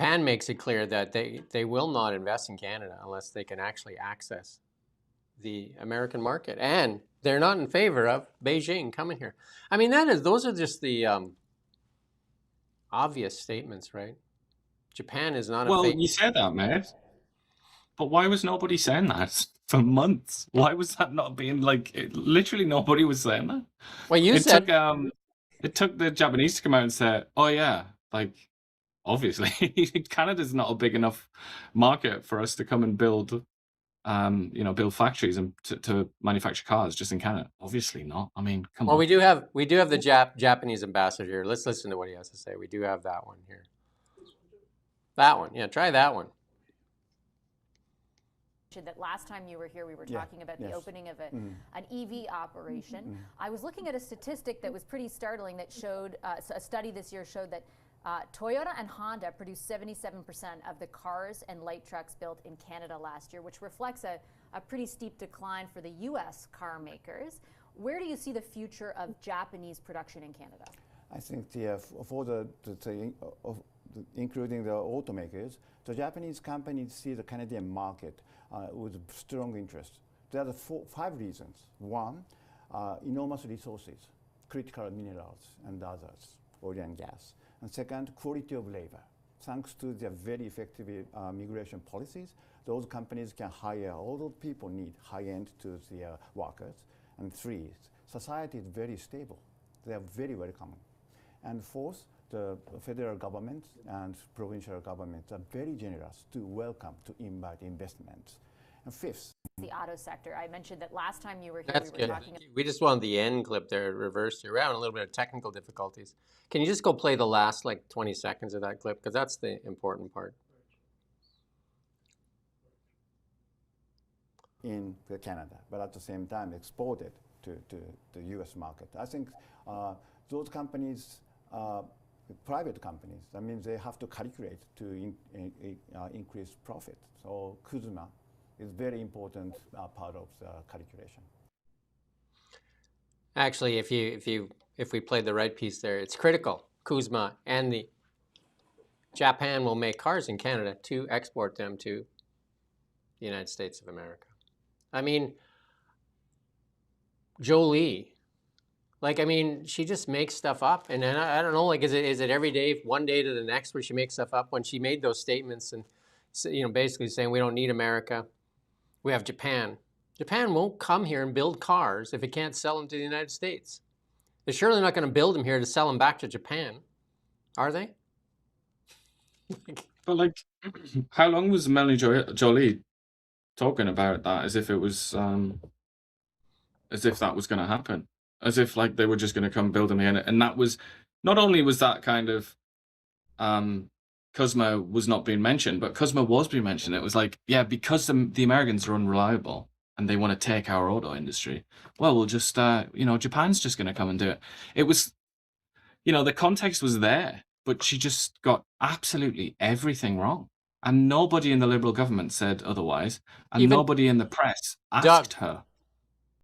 Japan makes it clear that they will not invest in Canada unless they can actually access the American market, and they're not in favor of Beijing coming here. I mean, those are just the obvious statements, right? Japan is not a Well, fake. you said that, mate. But why was nobody saying that for months? Why was that not being literally nobody was saying that? Well, you It said took the Japanese to come out and say, "Oh yeah, obviously Canada's not a big enough market for us to come and build build factories and to manufacture cars just in Canada." Obviously not. I mean, come well, on. we do have the Japanese ambassador here. Let's listen to what he has to say. We do have that one here. That one, yeah, try that one. That last time you were here, we were talking about the opening of an EV operation. I was looking at a statistic that was pretty startling that showed, a study this year showed that Toyota and Honda produced 77% of the cars and light trucks built in Canada last year, which reflects a pretty steep decline for the US car makers. Where do you see the future of Japanese production in Canada? I think including the automakers, the Japanese companies see the Canadian market with strong interest. There are 5 reasons. One, enormous resources, critical minerals and others, oil and gas. And second, quality of labor. Thanks to their very effective migration policies, those companies can hire all those people need high-end to their workers. And 3, society is very stable. They are very welcoming. And 4th, the federal government and provincial governments are very generous to welcome, to invite investments. And 5th, the auto sector. I mentioned that last time you were here, That's we were good. talking about. We just wanted the end clip there reversed here. We're having a little bit of technical difficulties. Can you just go play the last 20 seconds of that clip? Because that's the important part. in Canada, but at the same time exported to the US market. I think those companies, private companies, that means they have to calculate to increase profit. So CUSMA is very important part of the calculation. Actually, if we played the right piece there, it's critical. CUSMA and the Japan will make cars in Canada to export them to the United States of America. I mean, Joly, I mean, she just makes stuff up, and I don't know, is it every day, one day to the next, where she makes stuff up? When she made those statements and basically saying we don't need America, we have Japan. Japan won't come here and build cars if it can't sell them to the United States. They're surely not going to build them here to sell them back to Japan, are they? But how long was Melanie Joly talking about that as if it was, as if that was going to happen, as if they were just going to come build them here? And that was, not only was that kind of, CUSMA was not being mentioned, but CUSMA was being mentioned. It was yeah, because the Americans are unreliable and they want to take our auto industry, well, we'll just, Japan's just going to come and do it. It was, the context was there, but she just got absolutely everything wrong. And nobody in the Liberal government said otherwise. And nobody in the press asked her